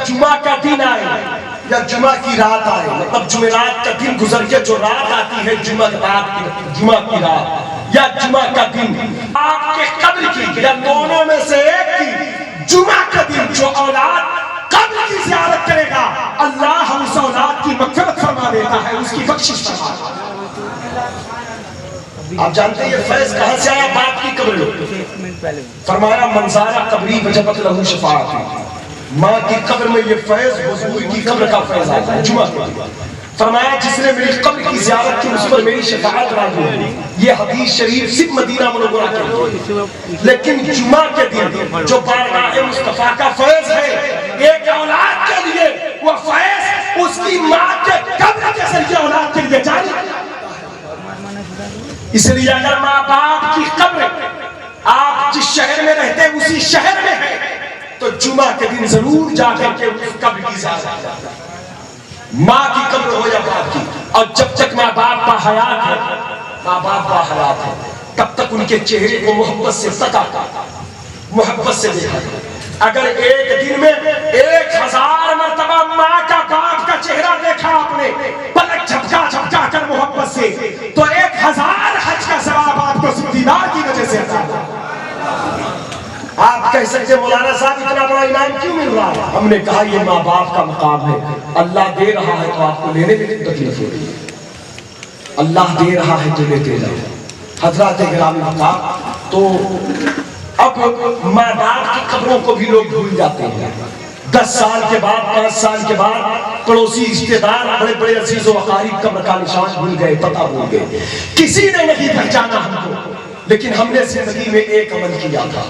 جمعہ کا دن آئے یا جمعہ کی رات آئے، مطلب جمعرات کا دن گزر کے جو رات آتی ہے جمعہ کی رات یا جمعہ کا دن، آپ کے قبر کی یا دونوں میں سے ایک کی جمعہ کا دن جو اولاد قبر کی زیارت کرے گا، اللہ اس اولاد کی مغفرت فرما دیتا ہے، اس کی بخشش فرما دیتا ہے۔ آپ جانتے ہیں یہ فیض کہاں سے آیا؟ باپ کی قبر میں فرمایا منظارہ قبری وجبت لہو شفاعت، ماں کی قبر میں یہ فیض حضور کی قبر کا فیض آتا ہے جمعہ کے دن۔ فرمایا جس نے میری قبر کی زیارت کی اس پر میری شفاعت راضی ہوئی۔ یہ حدیث شریف صرف مدینہ منورہ کے لیے، لیکن جمعہ کے دن جو بارگاہ مصطفیٰ کا فیض ہے ایک اولاد کے لیے، وہ فیض اس کی ماں کے قبر کے ذریعے اولاد کے لیے جاری ہے۔ اس لیے اگر ماں باپ کی قبر آپ جس شہر میں رہتے ہیں اسی شہر میں ہے تو جمعہ کے دن ضرور جا کر کے اس قبر کی زیارت کریں، ماں کی قبر ہو یا باپ کی۔ اور جب تک ماں باپ با حیات ہے تب تک ان کے چہرے کو محبت سے محبت سے دیکھا جائے۔ اگر ایک دن میں 1000 مرتبہ ماں کا باپ کا چہرہ دیکھا آپ نے پلک جھپکا کر محبت سے، تو 1000 حج کا ثواب آپ کو صرف دیدار کی وجہ سے عطا ہوگا۔ آپ کہہ سکتے مولانا صاحب اتنا بڑا انعام کیوں مل رہا ہے؟ ہم نے کہا یہ ماں باپ کا مقام ہے، اللہ دے رہا ہے تو آپ کو لینے میں تکلیف ہو رہی ہے، اللہ دے رہا ہے تو لیتے جائیں۔ حضرات گرامی مقام، تو اب ماں باپ کی قبروں کو بھی لوگ بھول جاتے ہیں۔ 10 سال کے بعد 5 سال کے بعد پڑوسی رشتے دار بڑے بڑے عزیز و اقارب قبر کا نشان بھول گئے، پتہ بھول گئے، کسی نے نہیں پہچانا ہم کو، لیکن ہم نے زندگی میں ایک عمل کیا تھا،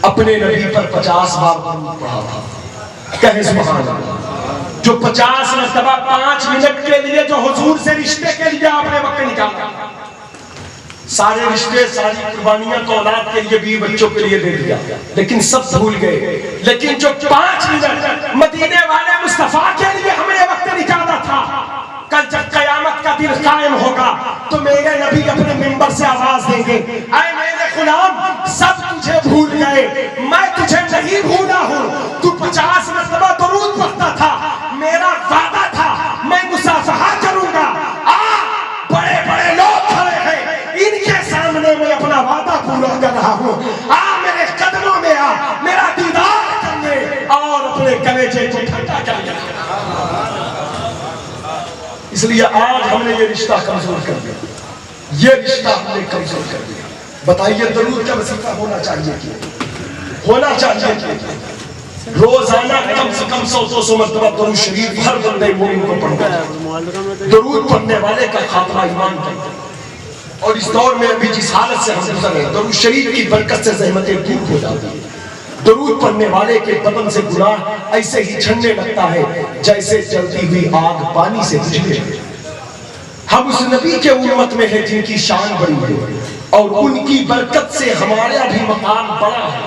اپنے نبی پر 50 بار درود پڑھا تھا۔ کہیں سبحان اللہ۔ جو 50 مرتبہ 5 منٹ کے لیے جو حضور سے رشتے کے لیے آپ نے وقت نکالا، سارے رشتے ساری قربانیاں تو اولاد کے لیے بھی بچوں کے لیے دے دیا، لیکن سب بھول گئے۔ لیکن جو 5 منٹ مدینے والے مصطفیٰ کے لیے ہم نے وقت نکالا تھا، کل جب قیامت کا دن قائم ہوگا تو میرے نبی اپنے منبر سے آواز دیں گے، اے میرے غلام سب تجھے بھول گئے، میں تجھے نہیں بھولا ہوں، تو 50 مرتبہ درود پڑھتا تھا، میرا وعدہ تھا میں مصافحہ کروں گا، بڑے بڑے لوگ کھڑے ہیں ان کے سامنے میں اپنا وعدہ پورا کر رہا ہوں، میرے قدموں میں میرا دیدار کرنے اور اپنے کلیجے کو ٹھنڈا کر لے۔ اس لیے آج ہم نے یہ رشتہ کمزور کر دیا، یہ رشتہ ہم نے کمزور کر دیا۔ بتائیے درود کا وظیفہ ہونا چاہیے کہ روزانہ کم سے کم 100-200 مرتبہ درود شریف ہر بندے مومن کو پڑھنا چاہیے۔ درود پڑھنے والے کا خاتمہ ایمان کرتا ہے، اور اس دور میں ابھی جس حالت سے ہم گزر رہے ہیں درود شریف کی برکت سے زحمتیں دور ہو جاتی ہیں۔ درود پڑھنے والے کے بدن سے گناہ ایسے ہی جھڑنے لگتا ہے جیسے جلتی ہوئی آگ پانی سے بجھے۔ ہم اس نبی کے امت میں ہیں جن کی شان بڑی ہے اور ان کی برکت سے ہمارا بھی مقام بڑا ہے۔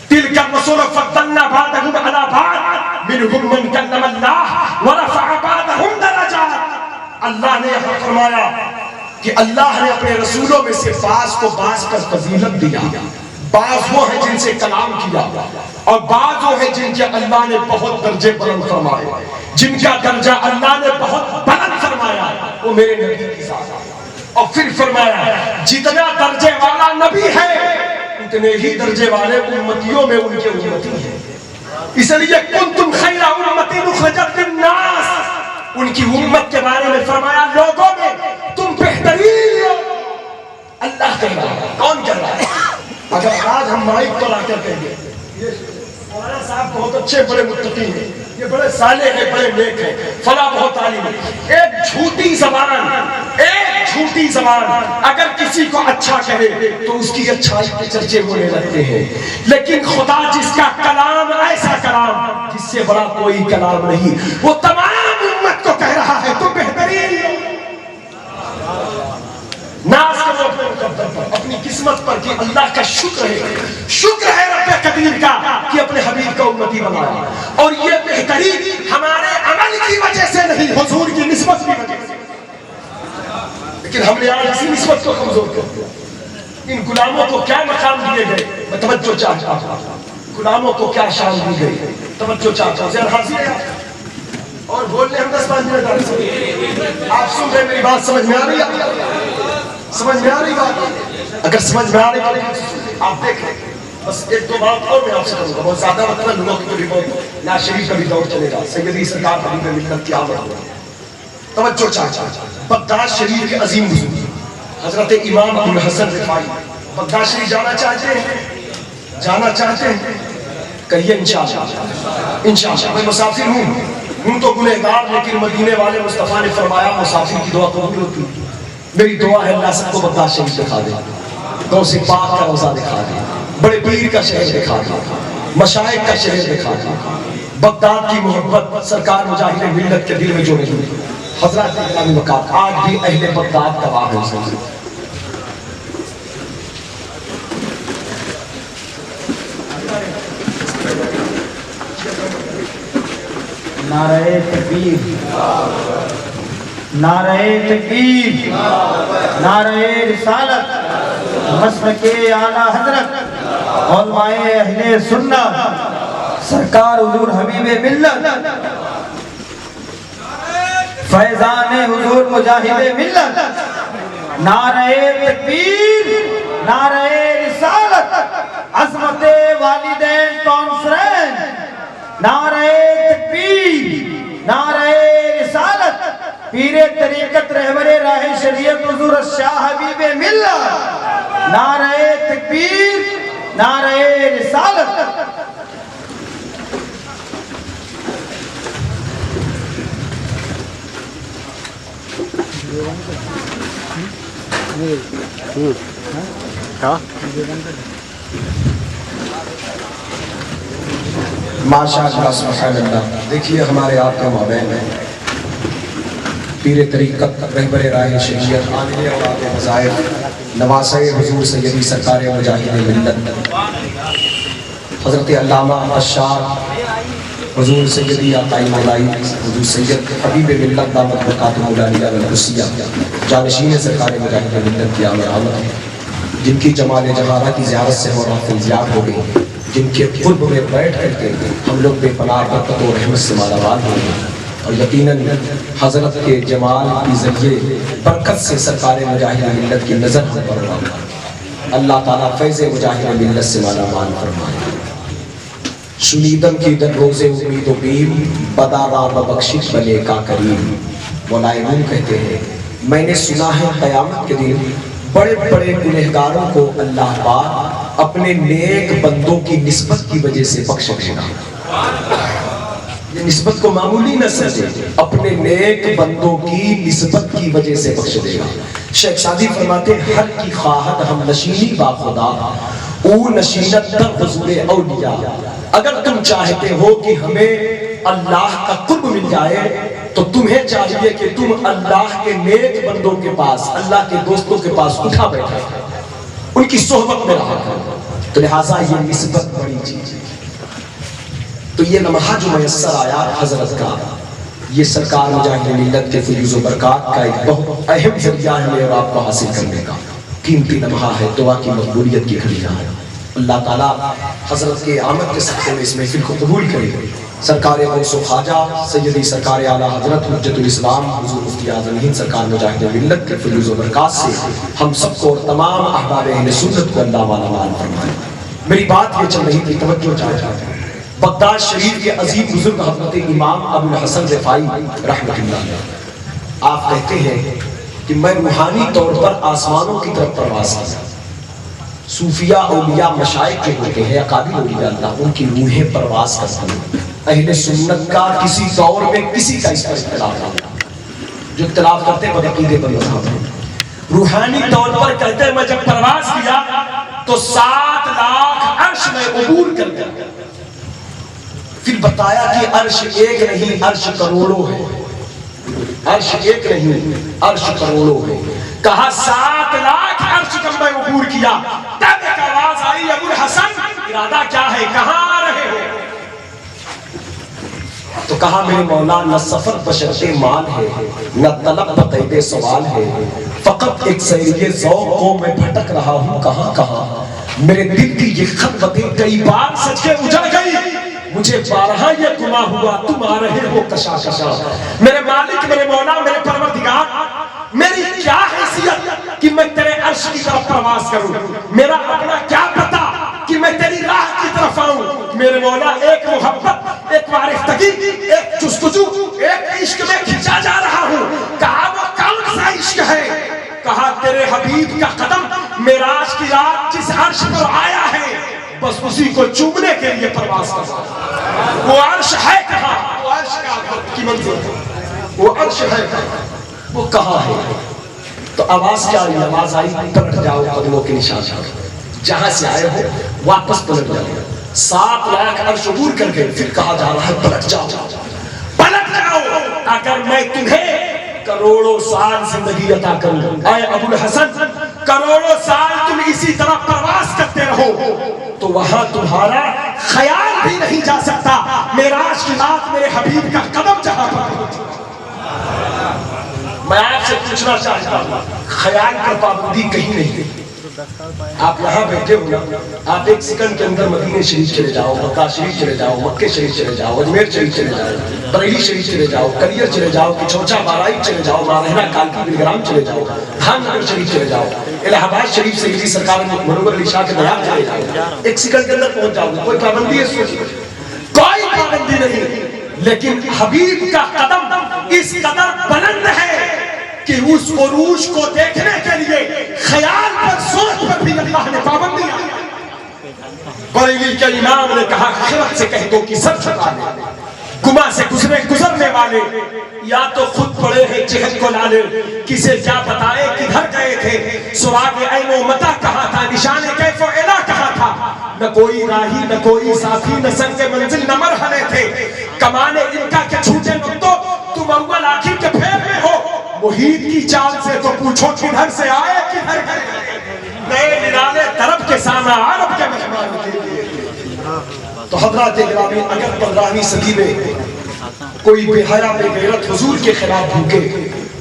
تلک الرسل فضلنا بعضهم على بعض منهم من كلم الله ورفع بعضهم درجات۔ اللہ نے یہاں فرمایا کہ اللہ نے اپنے رسولوں میں سے بعض کو بعض پر فضیلت دیا، بعض وہ ہیں جن سے کلام کیا اور بعض وہ ہیں جن کے اللہ نے بہت درجے بلند فرمائے، جن کا درجہ اللہ نے بہت بلند فرمایا وہ میرے نبی کی ذات ہے۔ اور پھر فرمایا جتنا درجے والا نبی ہے اتنے ہی درجے والے امتیوں میں ان کے امتی ہیں۔ اس لیے کنتم خیر امت اخرجت للناس، ان کی امت کے بارے میں فرمایا لوگوں میں تم بہترین ہو۔ اللہ کہہ رہا ہے، کون کہہ رہا ہے؟ اگر آج ہم مائک پر آ کر کہیں گے مولانا صاحب بہت اچھے بڑے متقی ہیں، یہ بڑے صالح ہیں، بڑے نیک ہیں، فلاں بہت عالم ہے، ایک جھوٹی زبان اگر کسی کو اچھا کہے تو اس کی اچھائی کے چرچے ہونے لگتے ہیں، لیکن خدا جس کا کلام ایسا کلام جس سے بڑا کوئی کلام نہیں، وہ تمام امت کو کہہ رہا ہے تو بہترین ہو۔ ناز کرو اپنے مقدر پر، اپنی قسمت پر کہ اللہ کا شکر ہے رب قدیر کا کہ اپنے حبیب کا امتی بنایا، اور یہ بہترین ہمارے عمل کی وجہ سے نہیں، حضور کی نسبت کی وجہ سے۔ لیکن ہم نے آج اسی نسبت کو کمزور کر دیا۔ ان غلاموں کو کیا مقام دیے گئے؟ میں توجہ چاہتا ہوں، غلاموں کو کیا شان دی گئی. توجہ چاہتا ہوں, ذرا حاضر ہے اور بولنے ہم 10-5 منٹ آ رہے. آپ سن رہے میری بات, سمجھ میں آ رہی ہے؟ سمجھ میں آ رہی بات؟ اگر سمجھ میں آ رہی تو آپ دیکھ لیں. بس ایک دو بات اور میں آپ سے کروں گا, بہت زیادہ مطلب لوگوں کی بھی بہت ناز شریف کا بھی دور چلے گا. سیدی سرکار حبیب ملت کی آمد ہوا. توجہ چاہتا ہوں, بغداد شریف کے عظیم حضور حضرت امام ابو الحسن رفاعی بغداد شریف جانا چاہتے ہیں؟ جانا چاہتے ہیں؟ کہیے انشاءاللہ. انشاءاللہ. میں مسافر ہوں تو گنہگار, لیکن مدینے والے مصطفیٰ نے فرمایا مسافر کی دعا قبول ہوتی. میری دعا ہے اللہ سب کو بغداد شریف دکھا دے, غوث پاک کا روضہ دکھا دے, بڑے پیر کا شہر دکھا دے, مشائخ کا شہر دکھا دے. بغداد کی محبت سرکار مجاہد ملت کے دل میں جو نہیں. حضرات اکرامی وقار, آج بھی اہل بغداد گواہ ہیں. نعرہ تکبیر, نعرہ تکبیر, نعرہ رسالت, مسلک اعلیٰ حضرت علماء اہل سنت سرکار حضور حبیب ملت, فیضان حضور مجاہد ملت. نعرہ تکبیر, نعرہ رسالت, عظمت والدین کانفرنس. نعرہ تکبیر, نعرہ رسالت, پیر طریقت رہبر راہ شریعت حضور شاہ حبیب ملت. نعرہ تکبیر, نعرہ رسالت. ماشاءاللہ سبحان اللہ. دیکھیے ہمارے آپ کا مابین ہے پیر طریقت رہبر راہ شریعت عامل اولاد مظاہر نواسہ حضور سیدی سرکار مجاہد ملت حضرت علامہ اشار حضور سیدی آقائی مولائی حضور سید حبیب ملت دامت برکاتہ مولانا والقدسیہ جانشین سرکار مجاہد ملت کی آمد ہے, جن کی جمال جہارہ کی زیارت سے ہو رہا فیضیاب ہو گئی, جن کے قرب میں بیٹھ کر کے ہم لوگ بے پناہ برکت و رحمت سے مالا مال ہوئے ہیں. اور یقیناً حضرت کے جمال کی ذریعے برکت سے سرکار مجاہد ملت کی نظر ہم پر رہا. اللہ تعالیٰ فیض مجاہد ملت سے مالا مال فرمائے. شنیدم کی در روز امید و بیم بدارا ببخشش بنے کا کریم. مولانا روم کہتے ہیں میں نے سنا ہے قیامت کے دن بڑے بڑے گنہگاروں کو اللہ پاک اپنے نیک بندوں کی نسبت کی وجہ سے بخش دے گا. یہ نسبت کو معمولی نہ سمجھے, اپنے نیک بندوں کی نسبت کی وجہ سے بخش دے گا. شیخ سعدی فرماتے ہیں ہر کی خواہد ہم نشینی با خدا او نشینت در حضور اولیاء. اگر تم چاہتے ہو کہ ہمیں اللہ کا قرب مل جائے تو تمہیں چاہیے کہ تم اللہ کے نیک بندوں کے پاس, اللہ کے دوستوں کے پاس اٹھا بیٹھا, ان کی صحبت میں رہا کرو. تو لہٰذا یہ نسبت بڑی چیز ہے. تو یہ لمحہ جو میسر آیا حضرت کا, یہ سرکار مجاہد ملت کے فیض و برکات کا ایک بہت اہم ذریعہ ہے میرے اور آپ کو حاصل کرنے کا. قیمتی لمحہ ہے, دعا کی مقبولیت کی گھڑیاں ہے. اللہ تعالیٰ حضرت کے آمد کے صدقے میں اس محفل کو قبول کرے. سرکار غوث و خواجہ سیدی سرکار اعلیٰ حضرت حجت الاسلام حضور مفتی اعظم ہند سرکار مجاہد ملت کے فیض و برکات سے ہم سب کو اور تمام احباب اہل سنت کو اللہ مالا مال فرمائے. میری بات یہ چل رہی تھی, توجہ چاہتا ہوں. بغداد شریف کے عظیم بزرگ حضرت امام ابو الحسن رفاعی رحمۃ اللہ علیہ آپ کہتے ہیں کہ میں روحانی طور پر آسمانوں کی طرف پرواز کیا. صوفیاء اولیاء مشائخ جو ہوتے ہیں اکابر اولیاء اللہ, ان کی روحیں پرواز کرتی ہیں. اہل سنت کا کسی دور میں کسی کا اس پر اختلاف نہ ہوتا. جو اختلاف کرتے ہیں بدعقیدے پر مذہب ہیں. روحانی طور پر کہتے ہیں میں جب پرواز کیا تو 7 لاکھ عرش میں عبور کر گیا. پھر بتایا کہ عرش ایک نہیں عرش کروڑوں ہے. عرش ایک نہیں عرش کروڑوں ہے. کہا 7 لاکھ عرش کا میں عبور کیا. تب ایک آواز آئی ابو الحسن ارادہ کیا ہے, کہاں آ رہے ہو؟ تو کہا میرے مولا نہ سفر بشرط مال ہے نہ طلب بقید سوال ہے, فقط ایک سیری ذوق کو میں بھٹک رہا ہوں کہاں کہاں. میرے دل کی یہ خلوتیں کئی بار سچ کے اجڑ گئی، مجھے بارہا یہ گما ہوا تم آ رہے ہو کشا کشا۔ میرے مالک، میرے مولا، میرے پروردگار، میری کیا حیثیت کہ میں تیرے عرش کی طرف پرواز کروں؟ میرا اپنا کیا پتا کہ میں تیری راہ کی طرف آؤں؟ میرے مولا، ایک محبت، ایک وارفتگی، ایک جستجو، ایک عشق میں کھنچا جا رہا ہوں۔ کہا وہ کون سا عشق ہے؟ کہا تیرے حبیب کا قدم معراج کی رات جس عرش پر آیا ہے، بس اسی کو چومنے کے لیے پرواز کر رہا۔ وہ عرش ہے کہاں؟ وہ عرش کی منزل، وہ عرش ہے کہاں؟ وہ کہاں ہے؟ تو آواز کیا آئی؟ آواز آئی پلٹ جاؤ قدموں کے نشان، جہاں سے آئے ہو واپس پلٹ جاؤ۔ 7 لاکھ عرش عبور کر کے پھر کہا جا رہا ہے پلٹ جاؤ، پلٹ جاؤ، اگر میں تمہیں کروڑوں سال زندگی عطا کروں۔ اے ابو الحسن، کروڑوں سال تم اسی طرح پرواز کرتے رہو تو وہاں تمہارا خیال بھی نہیں جا سکتا معراج کی رات میرے حبیب کا قدم جہاں پر پہنچا۔ میں آپ سے پوچھنا چاہتا ہوں، خیال پر پابندی کہیں نہیں۔ آپ یہاں بیٹھے ہو نا، آپ ایک سیکنڈ کے اندر مدینہ شریف چلے جاؤ، مکہ شریف چلے جاؤ، مکہ شریف چلے جاؤ، اجمیر شریف چلے جاؤ، بریلی شریف چلے جاؤ، کلیر چلے جاؤ، کچھوچا بارائی چلے جاؤ، مارہنہ کالکی بلگرام چلے جاؤ، دھان نگر شریف چلے جاؤ، الہ آباد شریف سے علی سرکار منور علی شاہ کے بیان چلے جاؤ، ایک سیکنڈ کے اندر پہنچ جاؤ۔ کوئی پابندی ہے اس میں؟ کوئی پابندی نہیں، لیکن حبیب کا قدم اس قدر بلند ہے کہ اس عروج کو دیکھنے کے لیے خیال پر، سوچ پر بھی اللہ نے پابندی آئی۔ بریلی کے امام نے کہا خرد سے کہہ دو کہ سر چھپا لے، گما سے گزرنے والے یا تو خود پڑے ہیں جہد کو لالے، کسے کیا بتائے کدھر گئے تھے، سراغ عین و متا کہاں تھا، نشان کیف و علا کہاں تھا، نہ کوئی راہی نہ کوئی ساتھی نہ سنگ منزل نہ مرحلے تھے، کمانے ان کا کہ چھوٹے نقطوں تم اول آخر کے پھیر میں ہو، محیط کی چال سے تو پوچھو کدھر سے آئے کدھر گئے، نئے نرالے طرف کے سامنے عرب کے مہمان کے لیے۔ تو حضرات گرامی، اگر 15ویں صدی میں کوئی بے حیا بے غیرت حضور کے خلاف بھوکے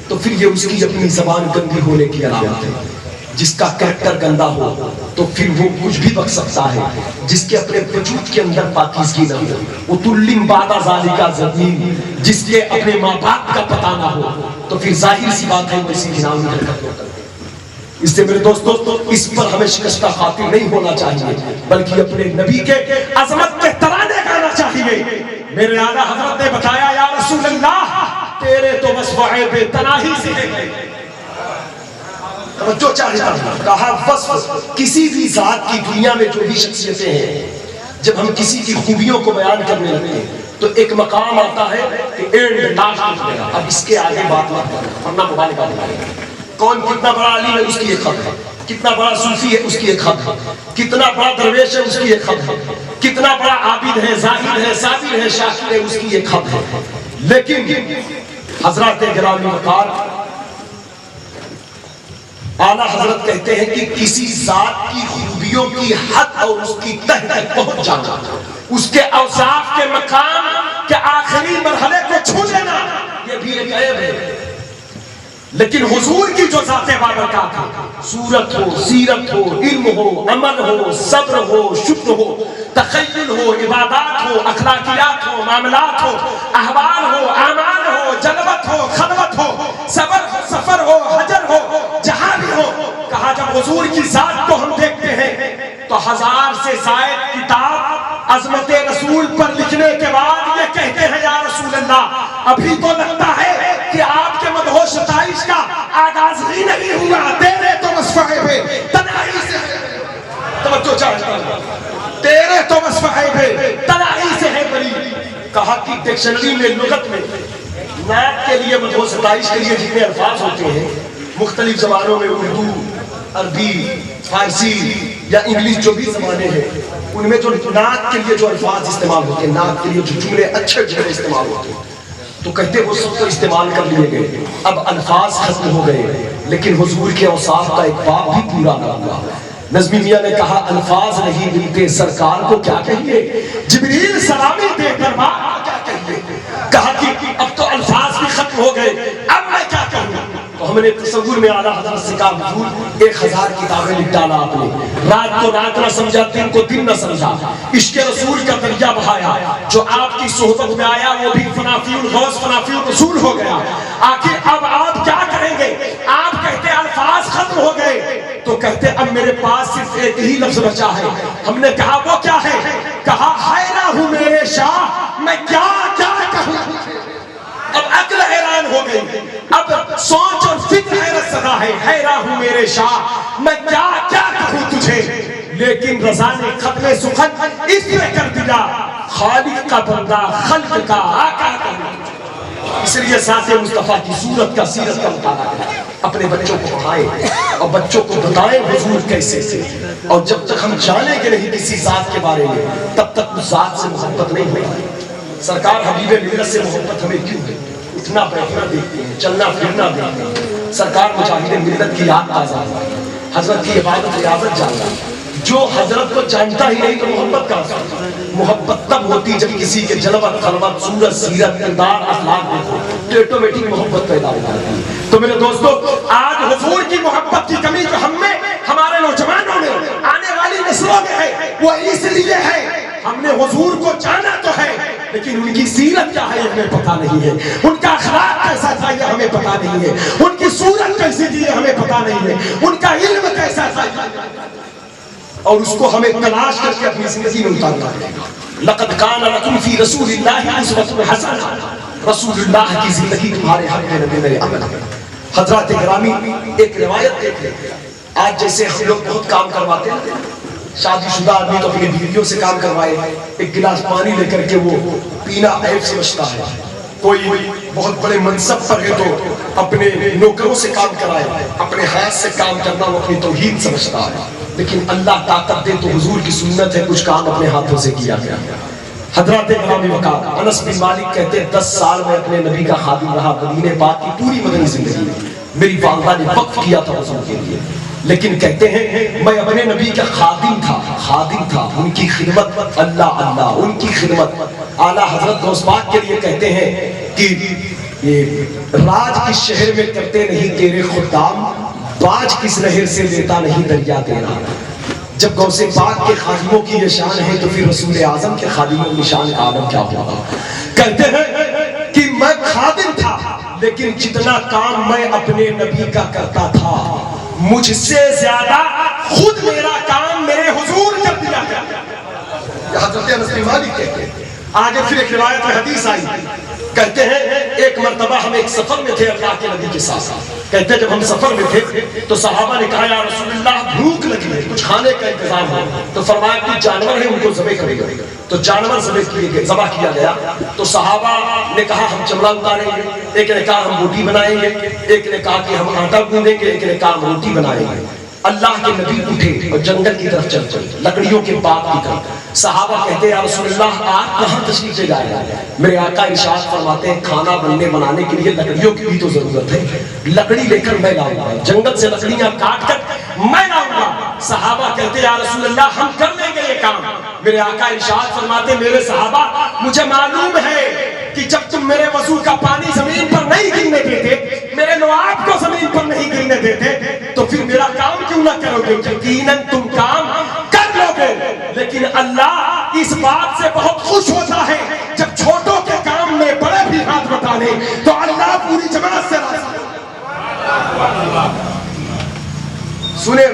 تو پھر یہ اس کی اپنی زبان گندی ہونے کی علامت ہے۔ جس کا کریکٹر گندا ہو تو پھر وہ کچھ بھی بک سکتا ہے، جس کے اپنے وجود کے اندر پاکیزگی نہ ہو، اتلم بعد ذالک زمین، جس کے اپنے ماں باپ کا پتہ نہ ہو تو پھر ظاہر سی بات ہے وہ اسی کی نام حرکت ہوتا ہے۔ اس سے میرے دوستو، اس پر ہمیں شکستہ خاطر نہیں ہونا چاہیے، بلکہ اپنے نبی کے عظمت کے ترانے گانا چاہیے۔ میرے اعلیٰ حضرت نے بتایا یا رسول اللہ تیرے تو وصف عیب تناہی سے ہے، توجہ چاہتا ہوں، کہا وصف کسی بھی ذات کی دنیا میں جو بھی شخصیتیں ہیں، جب ہم کسی کی خوبیوں کو بیان کرنے لگتے ہیں تو ایک مقام آتا ہے کہ اینڈ لاسٹ ہو گیا، اب اس کے آگے بات نہ کرنا، ورنہ مبالغہ ہو جائے گا۔ کون کتنا بڑا عالم ہے اس کی ایک خط ہے، کتنا بڑا صوفی ہے اس کی ایک خط ہے، کتنا بڑا درویش ہے اس کی ایک خط ہے، کتنا بڑا عابد ہے، زاہد ہے، صابر ہے، شاکر ہے اس کی ایک خط ہے۔ لیکن حضرات گرامی وقار، اعلیٰ حضرت کہتے ہیں کہ کسی ذات کی خوبیوں کی حد اور اس کی تہ تک پہنچ جانا، اس کے اوصاف کے مقام کے آخری مرحلے کو چھو لینا، یہ بھی ایک عیب ہے۔ لیکن حضور کی جو ذات بابرکات ہے، صورت ہو، سیرت ہو، علم ہو، عمل ہو، صبر ہو، شکر ہو، تخیل ہو، عبادات ہو، اخلاقیات ہو، معاملات ہو، احوال ہو، اعمال ہو، جلوت ہو، خلوت ہو، صبر ہو، سفر ہو، حجر ہو، جہاں بھی ہو، کہا جب حضور کی ذات کو ہم دیکھتے ہیں تو 1000 سے زائد کتاب عظمت رسول پر لکھنے کے بعد یہ کہتے ہیں یا رسول اللہ ابھی تو لگتا ہے کہ آپ کے مدح و ستائش کا آغاز ہی نہیں ہوا، تیرے تو وصف عیب تنہائی سے ہے، توجہ چاہتا ہوں، تیرے تو وصف عیب تنہائی سے ہے بری۔ کہا کہ ڈکشنری میں لغت میں نعت کے لیے مدح و ستائش کے لیے جتنے الفاظ ہوتے ہیں مختلف زبانوں میں، اردو، عربی، فارسی یا انگلش جو بھی زبانیں ہیں، ان میں جو نعت کے لیے جو الفاظ استعمال ہوتے ہیں، نعت کے لیے جو جملے اچھے جملے استعمال ہوتے ہیں، تو کہتے وہ سب تو استعمال کر لیے گئے، اب الفاظ ختم ہو گئے، لیکن حضور کے اوصاف کا ایک باب بھی پورا نہ ہوا۔ نظمی میاں نے کہا الفاظ نہیں ملتے سرکار کو کیا کہیے، جبریل سلامی دے کر کیا کہیے، کہا کہ اب تو الفاظ بھی ختم ہو گئے، اب میں کیا کہوں، تو ہم نے تصور میں اعلیٰ حضرت سے کہا حضور 1000 کتابیں لکھ ڈالا آپ نے، رات کو رات نہ سمجھا، دن کو دن نہ سمجھا، عشق رسول کا دریا بہایا، جو آپ کی صحبت میں آیا وہ بھی فنافی الغوث فنافی الرسول ہو گیا۔ آخر اب آپ کیا کریں گے؟ آپ کہتے الفاظ ختم ہو گئے، تو کہتے اب میرے پاس صرف ایک ہی لفظ بچا ہے۔ ہم نے کہا وہ کیا ہے؟ کہا حیران ہوں میرے شاہ میں کیا کیا کہوں۔ اب عقل حیران ہو گئی، اب سوچ اور فکر حیرت زدہ ہے۔ حیران ہوں میرے شاہ میں کیا کیا کہوں تجھے، لیکن رضا نے ختم سخن اس میں کر دیا، خالق کا بندہ خلق کا آقا کا۔ اس لیے ساتھ مصطفیٰ کی صورت کا سیرت کا مطالعہ کریں، اپنے بچوں کو پڑھائیں اور بچوں کو بتائیں حضور کیسے سے۔ اور جب تک ہم جانیں کہ نہیں کسی ذات کے بارے میں، تب تک اس ذات سے محبت نہیں ہوگی۔ سرکار حبیب ملت سے محبت ہمیں کیوں ہے؟ اٹھنا بیٹھنا دیکھتے ہیں، چلنا پھرنا دیکھتے ہیں۔ سرکار مجاہد ملت کی یاد تازہ ہے، حضرت کی عبادت ریاضت جانتا ہے۔ جو حضرت کو جانتا ہی نہیں تو محبت کہاں سے؟ محبت تب ہوتی جب کسی کے جلوت خلوت صورت سیرت کردار اخلاق دیکھو تو آٹومیٹک محبت پیدا ہو جاتی ہے۔ تو میرے دوستو، آج حضور کی محبت کی کمی جو ہم میں، ہمارے نوجوانوں میں، آنے والی نسلوں میں ہے، وہ اس لیے ہے ہم نے حضور کو جانا تو ہے لیکن ان کی سیرت کیا ہے ہمیں پتا نہیں ہے، ان کا اخلاق کیسا تھا یہ ہمیں پتا نہیں ہے، ان کی صورت کیسی تھی یہ ہمیں پتا نہیں ہے، ان کا علم کیسا تھا، اور اس کو ہمیں تلاش کر کے اپنی زندگی میں اتارنا پڑے گا۔ لقد کان لکم فی رسول اللہ اسوۃ حسنہ، رسول اللہ کی زندگی تمہارے حق میں نبی میرے عمل ہے۔ حضرات گرامی، ایک روایت دیکھیں، آج جیسے ہم لوگ بہت کام کرواتے ہیں، شادی شدہ آدمی تو اپنی بیویوں سے کام کروائے، ایک گلاس پانی لے کر کے وہ پینا عیب سمجھتا ہے، کوئی بہت بڑے منصب پر ہے تو اپنے نوکروں سے کام کرائے، اپنے ہاتھ سے کام کرنا وہ اپنی توہین سمجھتا ہے۔ لیکن اللہ طاقت دے تو حضور کی سنت ہے کچھ کام اپنے ہاتھوں سے کیا گیا۔ حضرات گرامی وقار، انس بن مالک کہتے ہیں 10 سال میں اپنے نبی کا خادم رہا، مدینے پاک کی پوری مدنی زندگی میں میری والدہ نے وقف کیا تھا حضور کے لیے، لیکن کہتے ہیں میں اپنے نبی کا خادم تھا، ان کی خدمت اللہ، ان کی خدمت۔ اعلیٰ حضرت غوث پاک کے لیے کہتے ہیں کہ یہ راج کس شہر میں کرتے نہیں تیرے خدام، باج کس نہر سے لیتا نہیں دریا تیرا۔ جب غوث پاک کے خادموں کی یہ شان ہے تو پھر رسول اعظم کے خادموں کی شان عالم کیا ہوگا۔ کہتے ہیں کہ میں خادم تھا لیکن جتنا کام میں اپنے نبی کا کرتا تھا مجھ سے زیادہ خود میرا کام میرے حضور کر دیا گیا۔ حضرت انس بن مالک کہتے ہیں، آگے پھر ایک روایت میں حدیث آئی، کہتے ہیں ایک مرتبہ ہم ایک سفر میں تھے اللہ کے نبی کے ساتھ، کہتے ہیں جب ہم سفر میں تھے تو صحابہ نے کہا یا رسول اللہ بھوک لگی ہے، کچھ کھانے کا انتظام ہو، تو فرمایا کچھ جانور ہیں ان کو ذبح کرے گا، تو جانور ذبح کیا گیا۔ تو صحابہ نے کہا ہم چمڑا اتاریں گے، ایک نے کہا ہم روٹی بنائیں گے، ایک نے کہا کہ ہم آٹا گوندیں گے، ایک نے کہا ہم روٹی بنائیں گے۔ اللہ کے نبی اٹھے اور جنگل کی طرف چل لکڑیوں کے باغ کی طرف۔ صحابہ کہتے ہیں یا رسول اللہ آپ کہاں تشریف لے جا رہے ہیں؟ میرے آقا ارشاد فرماتے ہیں کھانا بنانے کے لیے لکڑیوں کی بھی تو ضرورت ہے، لکڑی لے کر میں لاؤں گا، جنگل سے لکڑیاں کاٹ کر میں لاؤں گا۔ صحابہ کہتے ہیں یا رسول اللہ ہم کر لیں گے یہ کام۔ میرے آقا ارشاد فرماتے ہیں میرے صحابہ مجھے معلوم ہے کہ جب تم میرے وضو کا پانی زمین پر نہیں گرنے دیتے، میرے لعاب کو زمین پر نہیں گرنے دیتے، تو پھر میرا کام کیوں نہ کرو گے؟ یقیناً تم کام کر لو گے، لیکن اللہ اس بات سے بہت خوش ہوتا ہے جب چھوٹوں کے کام میں بڑے بھی ہاتھ بٹا لیں تو اللہ پوری جماعت سے راضی۔ سنیں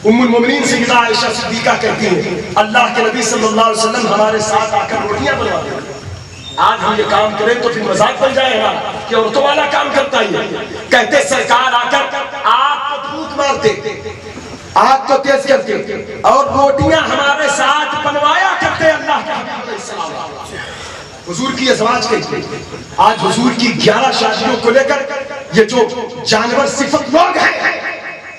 ام المومنین سیدہ عائشہ صدیقہ کہتی ہیں اللہ کے نبی صلی اللہ علیہ وسلم ہمارے ساتھ آ کر روٹیاں بنواتے ہیں۔ آج ہم یہ کام کریں تو پھر مذاق بن جائے گا کہ عورتوں والا کام کرتا ہی ہے۔ کہتے سرکار آ کر آگ کو پھونک مارتے، آگ کو تیز کرتے اور روٹیاں ہمارے ساتھ بنوایا کرتے اللہ کے حبیب علیہ السلام۔ حضور کی ازواج کہتے آج حضور کی 11 شادیوں کو لے کر یہ جو جانور صفت لوگ ہیں،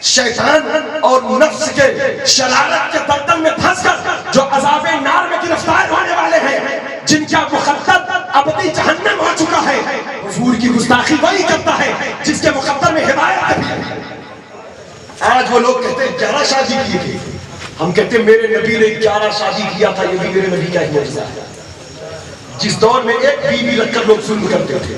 شیطان اور نفس کے شرارت کے برتن میں پھنس کر جو عذاب نار میں گرفتار ہونے والے ہیں، جن کا مخدر ابدی جہنم ہو چکا ہے، حضور کی گستاخی وہی کرتا ہے جس کے مخدر میں ہدایت ہے۔ آج وہ لوگ کہتے ہیں 11 شادی کی تھی، ہم کہتے ہیں میرے نبی نے 11 شادی کیا تھا، یہ بھی میرے نبی کا ایک معجزہ ہے۔ جس دور میں ایک بیوی رکھ کر لوگ ظلم کرتے تھے،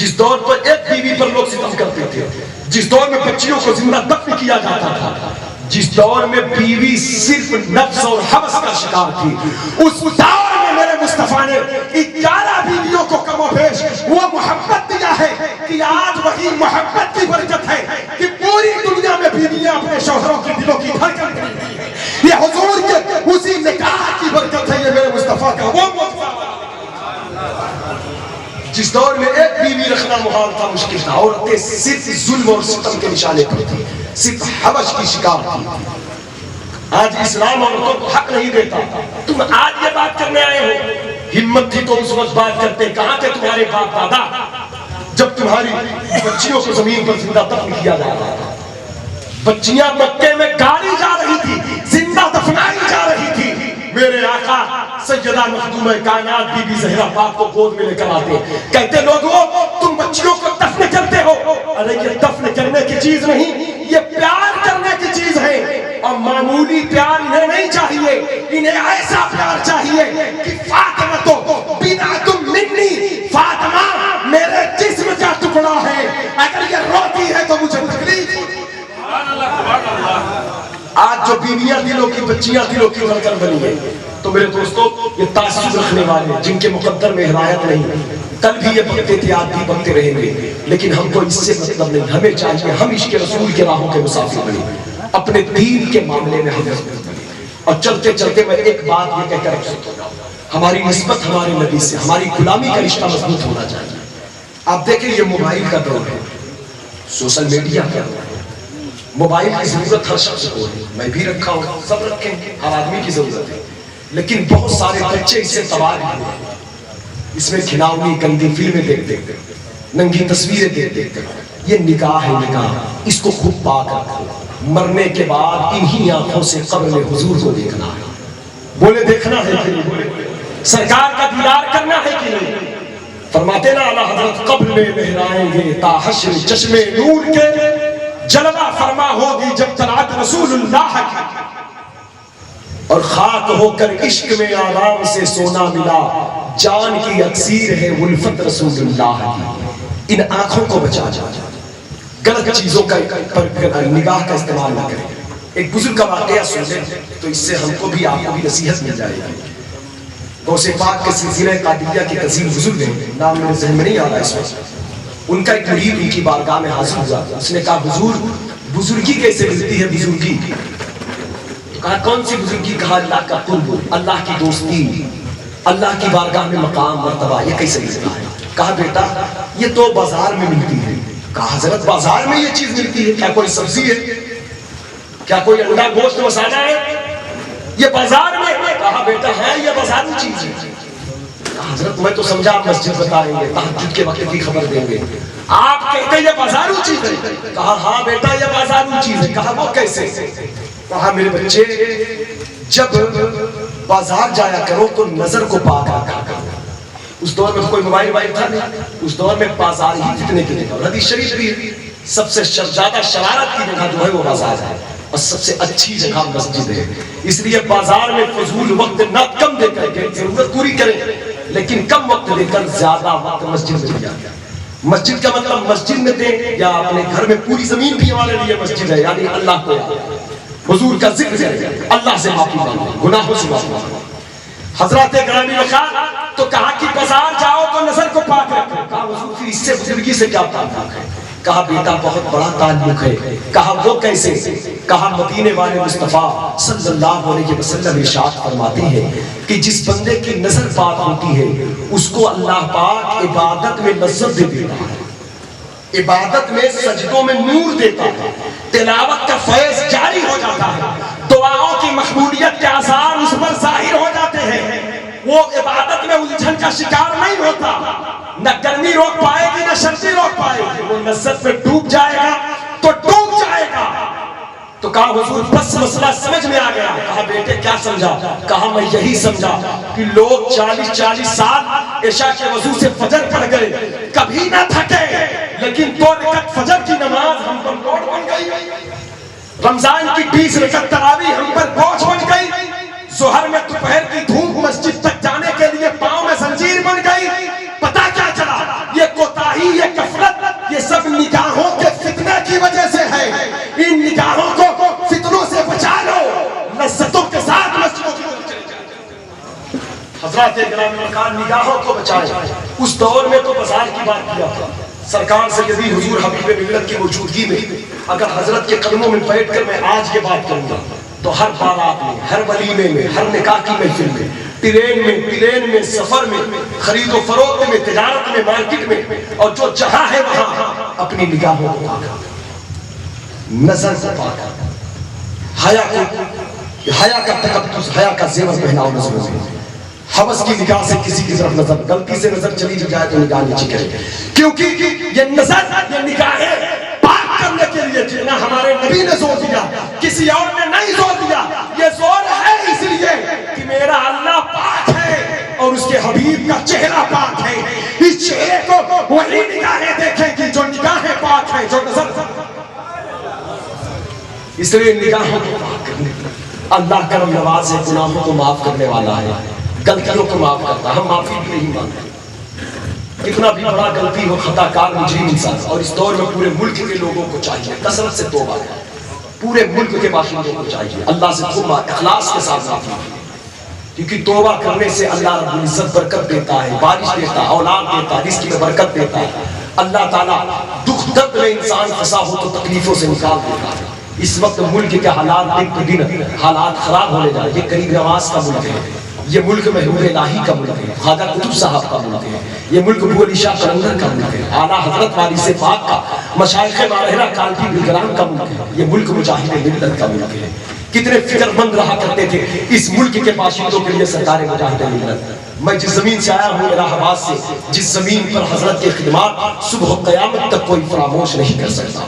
جس دور پر ایک بیوی پر لوگ ستم کرتے تھے، جس دور میں بچیوں کو زندہ دفن کیا جاتا تھا، جس دور میں بیوی صرف نفس اور حوث کا شکار تھی، اس دور میں میرے مصطفیٰ نے 11 بیویوں کو کم و بیش وہ محبت دیا ہے کہ آج وہی محبت کی برکت ہے کہ پوری دنیا میں بیویاں اپنے شوہروں کی دلوں کی دھڑکن بن گئی ہیں۔ یہ حضور کے اسی نکاح کی برکت ہے، یہ میرے مصطفیٰ کا وہ معجزہ۔ جس دور میں ایک بیوی رکھنا محال تھا، مشکل تھا، عورتیں صرف ظلم اور ستم کے نشانے پر تھی، صرف حبش کی شکار تھی۔ آج اسلام عورتوں کو حق نہیں دیتا۔ تم آج یہ بات کرنے آئے ہو، ہمت تھی تو اس وقت بات کرتے، کہاں تھے تمہارے باپ دادا جب تمہاری بچیوں کو زمین پر زندہ دفن کیا جا رہا تھا؟ بچیاں مکے میں گاڑی جا رہی تھی، زندہ دفنائی جا رہی تھی۔ میرے آقا سیدہ مخدومہ کائنات بی بی زہرا پاک کو گود میں لے کر آتے، کہتے لوگوں تم بچیوں کو دفن کرتے ہو، ارے یہ دفن کرنے کی چیز نہیں، یہ پیار کرنے کی چیز ہے، اور معمولی پیار انہیں نہیں چاہیے، انہیں ایسا پیار چاہیے کہ فاطمہ تو بناتم منی، فاطمہ میرے جسم کا ٹکڑا ہے، اگر یہ روتی ہے تو مجھے تکلیف ہوتی۔ آج جو بیویاں دلوں کی، بچیاں دلوں کی دھڑکن بنی ہے، تو میرے دوستو یہ تعصب رکھنے والے جن کے مقدر میں ہدایت نہیں، کل بھی یہ بکتے تھے، آج بھی بکتے رہیں گے، لیکن ہم کو اس سے مطلب نہیں، ہمیں چاہیے ہم عشق رسول کے راہوں کے مسافر بنیں، اپنے دین کے معاملے میں ہم مضبوط بنیں۔ اور چلتے چلتے میں ایک بات یہ کہہ کر رکھتا ہوں، ہماری نسبت ہمارے نبی سے، ہماری غلامی کا رشتہ مضبوط ہونا چاہیے۔ آپ دیکھیں یہ موبائل کا دور ہے، سوشل میڈیا کا دور ہے، موبائل کی ضرورت ہر شخص کو ہے، میں بھی رکھا ہوں، سب رکھیں، ہر آدمی کی ضرورت ہے، لیکن بہت سارے بچے اس سے تباہ ہوئے ہیں۔ اس میں کھلاؤنی گندی فلمیں دیکھتے ہیں، ننگی تصویریں دیکھتے ہیں۔ یہ نکاح ہے، نکاح، اس کو خود پاک رکھو، مرنے کے بعد انہی آنکھوں سے قبر میں حضور کو دیکھنا ہے۔ بولے دیکھنا ہے کہ نہیں؟ سرکار کا دیدار کرنا ہے کہ نہیں؟ فرماتے نا اعلیٰ حضرت قبر میں لہرائیں گے تا حشر چشمے نور کے، جلوہ فرما ہوگی جب طلعت رسول اللہ کی، اور خاک ہو کر عشق میں آرام سے سونا ملا، جان کی اکسیر ہے الفت رسول اللہ کی۔ ان آنکھوں کو بچا جا، غلط چیزوں کا نگاہ کا استعمال نہ کریں۔ ایک بزرگ کا واقعہ سن لیں تو اس سے ہم کو بھی آپ کو بھی نصیحت مل جائے گی۔ غوث پاک کے سلسلہ قادریہ کے عظیم بزرگ ہیں، نام میرے ذہن میں نہیں آ رہا اس وقت، ان کا ایک مرید ان کی بارگاہ میں حاضر ہوا، اس نے کہا حضور بزرگی کیسے ملتی ہے؟ بزرگی تو کہا کون سی بزرگی؟ کہا اللہ کا قرب، اللہ کی دوستی، اللہ کی بارگاہ میں مقام مرتبہ، یہ کیسے ملتا ہے؟ کہا بیٹا یہ تو بازار میں ملتی ہے۔ کہا حضرت بازار میں یہ چیز ملتی ہے؟ کیا کوئی سبزی ہے؟ کیا کوئی انڈا گوشت مسالہ ہے؟ یہ بازار میں؟ کہا بیٹا ہاں یہ بازاری چیز ہے۔ حضرت میں تو سمجھا آپ مسجد بتائیں گے، تہجد کے وقت کی خبر دیں گے، آپ کہتے ہیں یہ بازارو چیز ہے؟ کہا ہاں بیٹا یہ بازارو چیز ہے۔ کہا وہ کیسے؟ کہا میرے بچے جب بازار جایا کرو تو نظر کو پاک رکھا کرو۔ اس دور میں کوئی موبائل تھا نہیں، اس دور میں بازار ہی جتنے کی جگہ، حدیث شریف بھی سب سے زیادہ شرارت کی جگہ جو ہے وہ بازار ہے، اور سب سے اچھی جگہ مسجد ہے۔ اس لیے بازار میں فضول وقت نہ کم دے کر کے ضرورت پوری کریں، لیکن کم وقت دے کر زیادہ وقت مسجد میں دیا گیا۔ مسجد کا مطلب مسجد میں دیں یا اپنے گھر میں پوری زمین بھی ہمارے لیے مسجد ہے، یعنی اللہ کو حضور کا ذکر کریں، اللہ سے معافی مانگیں، گناہوں سے معافی مانگیں۔ حضرات گرامی وقار تو کہا کہ بازار جاؤ تو نظر کو پاک رکھو۔ کہا حضور پھر اس سے بزرگی سے کیا تعلق ہے؟ کہا بیٹا بہت بڑا تعلق ہے۔ کہا وہ کیسے؟ کہا مدینے والے مصطفیٰ صلی اللہ علیہ وسلم ارشاد فرماتے ہیں کہ جس بندے کی نظر پاک ہوتی ہے اس کو اللہ پاک عبادت میں لذت دے دیتا ہے، عبادت میں سجدوں میں نور دیتا ہے، تلاوت کا فیض جاری ہو جاتا ہے، دعاؤں کی مقبولیت کے آثار اس پر ظاہر ہو جاتے ہیں۔ وہ عبادت میں الجھن کا شکار نہیں ہوتا، نہ گرمی روک پائے گی نہ سردی روک پائے گی، وہ لذت میں ڈوب جائے گا تو ڈوب جائے گا۔ تو کہا حضور بس مسئلہ سمجھ میں آ گیا۔ کہا بیٹے کیا سمجھا؟ کہا میں یہی سمجھا کہ لوگ 40 سال عشاء کے وضو سے فجر پڑھ گئے، کبھی نہ تھکے، لیکن 2 رکعت فجر کی نماز ہم پر لوڈ بن گئی، رمضان کی 20 رکعت تراویح ہم پر بوجھ بن گئی، ظہر میں دوپہر کی دھوپ مسجد تک جانے کے لیے پاؤں میں زنجیر بن گئی۔ پتہ کیا چلا؟ یہ کوتاہی، یہ حضرات گرامی مکان نگاہوں کو بچائیں. اس دور میں تو بازار کی بات کیا تھا. سرکار سیدی حضور حبیب ملت کی موجودگی میں اگر حضرت کے قدموں میں بیٹھ کر میں آج یہ بات کروں گا تو ہر بارات میں، ہر ولیمے میں، ہر نکاح کی محفل میں، پلین میں، سفر میں، خرید و فروخت میں، تجارت میں، مارکیٹ میں، اور جو جہاں ہے وہاں اپنی نگاہوں کو پاکا، نظر سے پاکا، حیا کا تقدس، حیا کا زیور پہناؤ نظروں میں. حوث کی نگاہ سے کسی کی طرف نظر، غلطی سے نظر چلی جائے تو نگاہ نیچی کرے، کیونکہ یہ نظر، یہ نگاہیں پاک کرنے کے لیے جینا ہمارے نبی نے زور دیا، کسی اور نے نہیں زور دیا. یہ زور ہے اس لیے کہ میرا اللہ پاک ہے اور اس کے حبیب کا چہرہ پاک ہے. اس چہرے کو وہی نگاہیں دیکھیں گی جو نگاہیں پاک ہیں، جو نظر. اس لیے نگاہوں کو پاک کرنے، اللہ کرم نواز ہے، گناہوں کو معاف کرنے والا ہے، غلطیوں کو معاف کرتا. ہم معافی بھی نہیں مانگتے. کتنا بھی بڑا غلطی ہو، خطا کار مجرم انسان، اور اس دور میں پورے ملک کے لوگوں کو چاہیے کثرت سے توبہ کریں. پورے ملک کے باشندوں کو چاہیے اللہ سے توبہ اخلاص کے ساتھ معافی مانگیں، کیونکہ توبہ کرنے سے اللہ رب العزت برکت دیتا ہے، بارش دیتا ہے، اولاد دیتا ہے، رزق میں برکت دیتا ہے. اللہ تعالیٰ دکھ درد میں انسان پھنسا ہو تو تکلیفوں سے نکال دیتا ہے. اس وقت ملک کے حالات دن پہ دن حالات خراب ہونے جا رہے. یہ قریب نواز کا ملک ہے، یہ ملک محبوب الہی کا ملک ہے، خواجہ قطب صاحب کا ملک ہے، یہ ملک ابو علی شاہ قلندر کا ملک ہے، اعلیٰ حضرت وارث پاک کا، مشائخ ماہرہ کالپی بلگرام کا ملک ہے، یہ ملک مجاہد ملت کا ملک ہے. کتنے فکر مند رہا کرتے تھے اس ملک کے باشندوں کے لیے سرکار مجاہد ملت. میں جس زمین سے آیا ہوں الہ آباد سے، جس زمین پر حضرت کے خدمات صبح قیامت تک کوئی فراموش نہیں کر سکتا.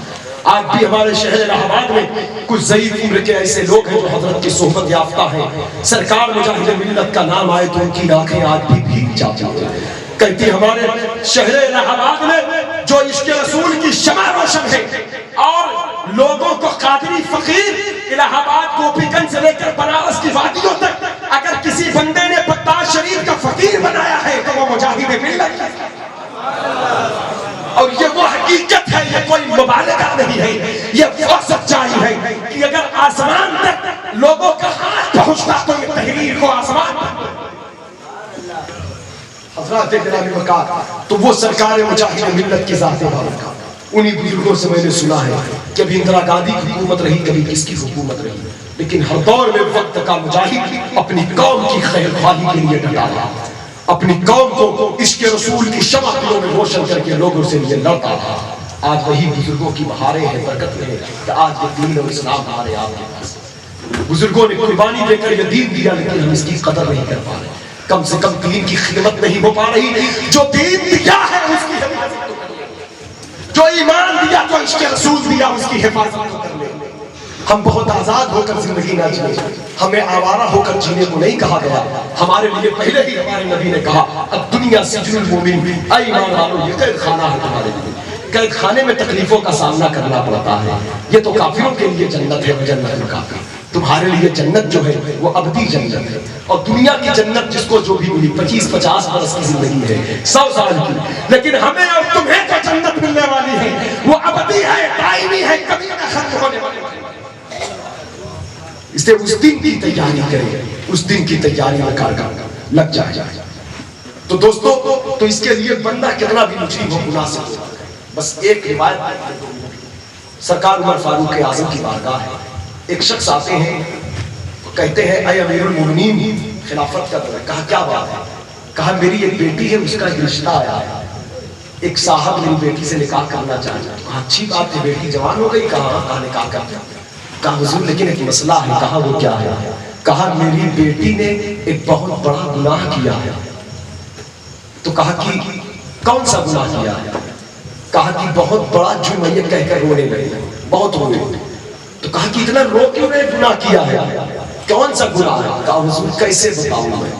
آج بھی ہمارے شہر الہ آباد میں کچھ ضعیف عمر کے ایسے لوگ ہیں جو حضرت کی صحبت یافتہ ہیں. سرکار مجاہد ملت کا نام آئے تو ان کی آنکھیں آج بھی بھیگ جاتی ہیں. کہتی ہمارے شہر الہ آباد میں جو عشق رسول کی شمع روشن ہے اور لوگوں کو قادری فقیر الہ آباد گوپی گنج سے لے کر بنارس کی وادیوں تک اگر کسی بندے نے بغداد شریف کا فقیر بنایا ہے تو وہ مجاہد ملت ہے. اور یہ وہ حقیقت ہے، یہ کوئی مبالغہ نہیں ہے، یہ وہ سچائی ہے کہ اگر آسمان تک لوگوں کا ہاتھ پہنچتا تو یہ تحریر کو آسمان تک. حضرات گرامی وقار، تو وہ سرکار مجاہد ملت کی ذات بارکہ، انہی بزرگوں سے میں نے سنا ہے کہ ابھی اندرا گاندھی کی حکومت رہی، کبھی کس کی حکومت رہی، لیکن ہر دور میں وقت کا مجاہد اپنی قوم کی خیر خواہی کے لیے ڈٹا رہا، اپنی قوم کو عشق رسول کی شمع دلوں میں روشن کر کے لوگوں سے یہ لڑتا رہا. آج وہی بزرگوں کی بہاریں ہیں، برکت ہے کہ آج یہ دین اور اسلام ہمارے آپ کے پاس. بزرگوں نے قربانی دے کر یہ دین دیا لیکن ہم اس کی قدر نہیں کر پا رہے. کم سے کم دین کی خدمت نہیں ہو پا رہی. جو دین دیا ہے اس کی حفاظت تو کر لیں، جو ایمان دیا تو عشق رسول دیا اس کی حفاظت تو کر لیں. ہم بہت آزاد ہو کر زندگی نہ جیئے، ہمیں آوارہ ہو کر جینے کو نہیں کہا گیا. ہمارے لیے پہلے ہی ہمارے نبی نے کہا الدنیا سجن المومن، اے ایمان والو یہ قید خانہ ہے تمہارے لیے. قید خانے میں تکلیفوں کا سامنا کرنا پڑتا ہے. یہ تو کافروں کے لیے جنت ہے، جنت میں کافر. تمہارے لیے جنت جو ہے وہ ابدی جنت ہے. اور دنیا کی جنت جس کو جو بھی ملی 25-50 برس کی زندگی ہے، 100 سال کی، لیکن ہمیں اور تمہیں جو جنت ملنے والی ہے وہ ابدی ہے، دائمی ہے، کبھی نہ ختم ہونے والی ہے. اس لیے اس دن کی تیاری کریں، اس دن کی تیاری میں کار لگ جائے. تو دوستو، تو اس کے لیے بندہ کتنا بھی مجرم ہو مناسب ہو. بس ایک روایت سرکار عمر فاروق اعظم کی بارگاہ ہے. ایک شخص آتے ہیں، کہتے ہیں اے امیر المومنین خلافت کا دور. کہا کیا بات ہے؟ کہا میری ایک بیٹی ہے، اس کا ایک رشتہ آیا ہے، ایک صاحب میری بیٹی سے نکاح کرنا چاہتا ہے. کہا اچھی بات ہے، بیٹی جوان ہو گئی. کہا نکاح کرتے ہیں. کہا حضور لیکن ایک مسئلہ ہے. کہا وہ کیا ہے؟ کہا میری بیٹی نے ایک بہت بڑا گناہ کیا ہے. تو کہا کہ کون سا گناہ کیا ہے؟ کہا کہ بہت بڑا جھوم یہ کہہ کر رونے لگے، بہت رونے. تو کہا کہ اتنا رو کیوں نے گناہ کیا ہے؟ کون سا گناہ ہے؟ کہا حضور کیسے بتاؤں میں؟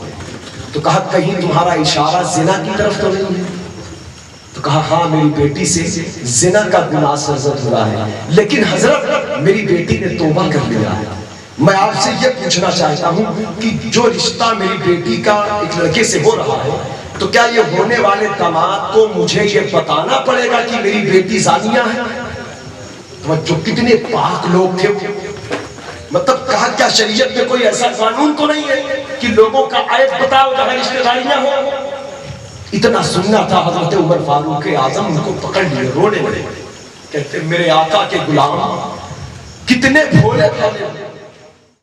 تو کہا کہیں تمہارا اشارہ زنا کی طرف تو نہیں ہے؟ تو کہا ہاں میری بیٹی سے زنا کا گناہ سرزد ہوا ہے، لیکن حضرت میری بیٹی نے توبہ کر لیا ہے. میں آپ سے یہ پوچھنا چاہتا ہوں کہ جو رشتہ میری بیٹی کا ایک لڑکے سے ہو رہا ہے تو کیا یہ ہونے والے داماد کو مجھے یہ بتانا پڑے گا کہ میری بیٹی زانیہ ہے؟ جو کتنے پاک لوگ تھے، مطلب کہا کیا شریعت میں کوئی ایسا قانون تو نہیں ہے کہ لوگوں کا عیب بتاؤ جہاں رشتہ داریاں ہو. اتنا سننا تھا حضرت عمر فاروق اعظم ان کو پکڑ لیے, رونے لگے, کہتے میرے آقا کے غلام کتنے بھولے بھولے.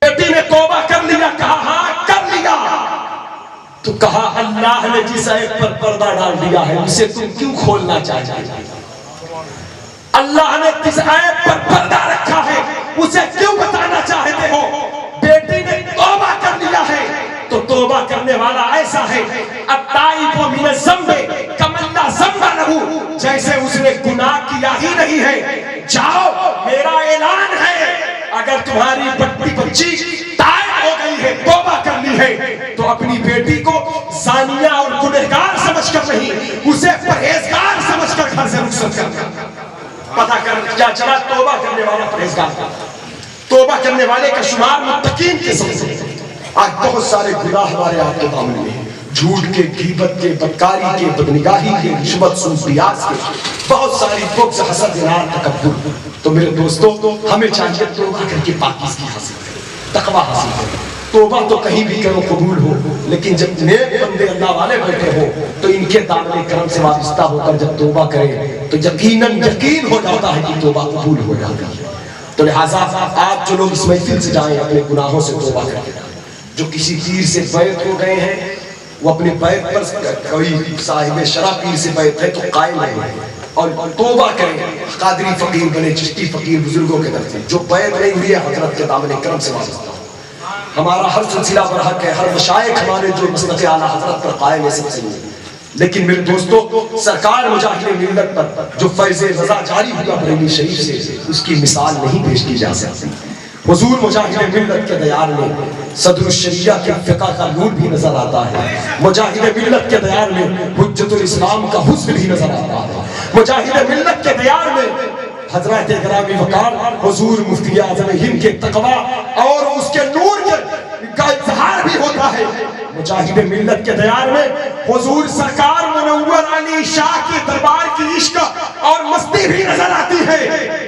بیٹی نے توبہ کر لیا, کہا ہاں کر لیا. تو کہا اللہ نے جس عیب پر پردہ ڈال دیا ہے اسے تم کیوں کھولنا چاہتے ہو؟ اللہ نے جس عیب پر پردہ رکھا ہے اسے کیوں بتانا چاہتے ہو؟ بیٹی نے توبہ کر لیا ہے تو توبہ کرنے والا ایسا ہے التائب من الذنب کمن لا ذنب لہ, جیسے اس نے گناہ کیا ہی نہیں ہے. جاؤ میرا اعلان ہے, اگر تمہاری بڑی بچی تائب ہو گئی ہے, توبہ کر لی ہے, تو اپنی بیٹی کو زانیہ اور گنہگار سمجھ کر نہیں, اسے پرہیزگار سمجھ کر گھر سے رخصت کرنا. پتہ کر کیا چلا, توبہ کرنے والا پرہیزگار تھا. توبہ کرنے والے کا شمار متقین کے ساتھ. آج بہت سارے گناہ ہمارے آپ کے دامن میں ہیں, جھوٹ کے, غیبت کے, بدکاری کے, بدنگاہی کے, رشوت, سود, ریاض کے, بہت ساری بغض, حسد, اناد, تکبر. تو میرے دوستو ہمیں چاہیے توبہ کر کے پاکیزگی حاصل کریں, تقویٰ حاصل کریں. توبہ تو کہیں بھی کرو قبول ہو, لیکن جب نیک بندے اللہ والے بیٹھے ہو تو ان کے دامن کرم سے وابستہ ہو کر جب توبہ کریں تو یقیناً یقین ہو جاتا ہے کہ توبہ قبول ہو جاتی ہے. تو لہٰذا آج جو لوگ اس محفل سے جائیں اپنے گناہوں سے توبہ کر کے جائیں. جو کسی پیر سے بیعت ہو گئے ہیں وہ اپنے بیعت پر, کوئی صاحب شرع پیر سے بیعت ہے تو قائم رہیں اور توبہ کریں. قادری فقیر بنے, چشتی فقیر, بزرگوں کے طرف سے جو بیعت نہیں ہوئی ہے حضرت کے دامن کرم سے وابستہ ہو. ہمارا ہر سلسلہ برحق ہے, ہر مشائخ ہمارے جو مسلک اعلیٰ حضرت پر قائم ہے سب سے نہیں. لیکن میرے دوستو سرکار مجاہد ملت پر جو فیض رضا جاری ہوا بریلی شریف سے, اس کی مثال نہیں پیش کی جا سکتی. حضور مجاہد ملت کے دیار میں صدر الشریعہ کے فقہ کا نور بھی نظر آتا ہے. مجاہد ملت کے دیار میں حجت الاسلام کا حسن بھی نظر آتا ہے. مجاہد ملت کے دیار میں حضرات گرامی وقار حضور مفتی اعظم ہند کے تقویٰ اور اس کے نور کا اظہار بھی ہوتا ہے. مجاہد ملت کے دیار میں حضور سرکار منور علی شاہ کے دربار کی عشق اور مستی بھی نظر آتی ہے.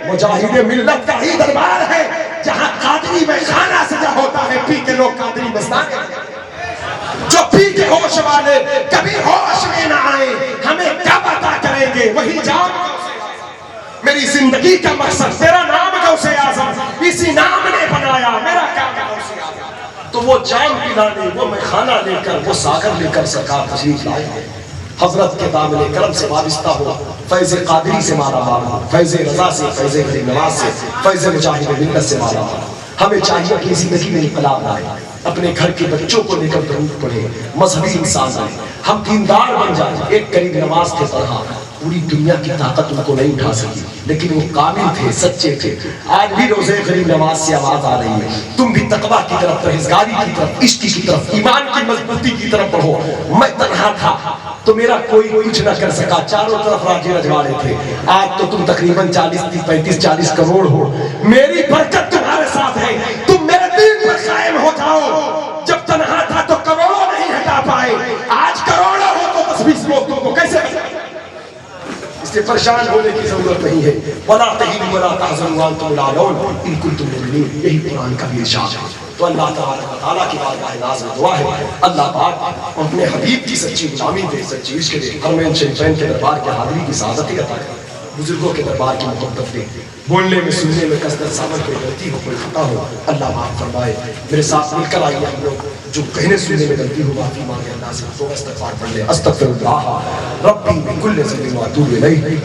مجاہد ملت کا ہی دربار ہے جہاں قادری میں خانہ سجا ہوتا ہے, پی کے لوگ قادری مستانے جو پی کے ہوش والے کبھی ہوش میں نہ آئے, ہمیں کب عطا کریں گے وہی جام. میری زندگی کا مقصد تیرا نام غوث اعظم, اسی نام نے بنایا میرا کام غوث اعظم. تو وہ جام پلانے, وہ میخانہ لے کر, وہ ساغر لے کر سرکار تشریف لائے ہیں. حضرت کے دامن کرم سے وابستہ ہو, فیض قادری سے مالا مال ہو, فیض رضا سے, فیض غریب نواز سے, فیض مجاہد ملت سے مالا مال. ہمیں چاہیے اپنی زندگی میں انقلاب لائیں, اپنے گھر کے بچوں کو لے کر درود پڑھیں, مذہبی انسان بنیں, ہم دیندار بن جائیں. ایک غریب نواز کے طرح پوری دنیا کی طاقت ان کو نہیں اٹھا سکی, لیکن وہ کامل تھے, سچے تھے. آج بھی روزے غریب نواز سے آواز آ رہی ہے, تم بھی تقویٰ کی طرف, پرہیزگاری کی طرف, عشق کی طرف, ایمان کی مضبوطی کی طرف بڑھو. میں تنہا تھا تو میرا کوئی کچھ نہ کر سکا, چاروں طرف راجے رجواڑے تھے. آج تو تم تقریباً 35-40 کروڑ ہو, میری برکت تمہارے ساتھ ہے. تم میرے دین پر قائم ہو جاؤ. جب تنہا تھا تو کروڑوں نہیں ہٹا پائے, آج کروڑوں ہو تو 10-20 لوگ تم کو کیسے ہٹائیں؟ اس سے پریشان ہونے کی ضرورت نہیں ہے. وَلَا تَهِنُوا وَلَا تَحْزَنُوا وَأَنْتُمُ الْأَعْلَوْنَ إِن كُنتُم مُؤْمِنِينَ, یہی قرآن کا بھی ارشاد ہے. تو اللہ تعالیٰ کی بارگاہ ناز میں دعا ہے اللہ پاک اپنے حبیب کی سچی غلامی دے, سچی عشق دے, حرمین شریفین کے دربار کے حاضری کی سعادت عطا کرے, بزرگوں کے دربار کی محبت دے. بولنے میں, سننے میں کثرت سامن کوئی غلطی ہو, کوئی خطا ہو, اللہ معاف فرمائے. میرے ساتھ مل کر آئیے ہم لوگ, جو کہنے سننے میں غلطی ہو معافی مانگے اللہ سے, تو استغفار پڑھ لیں. استغفر اللہ ربی من کل ذنب واتوب الیہ.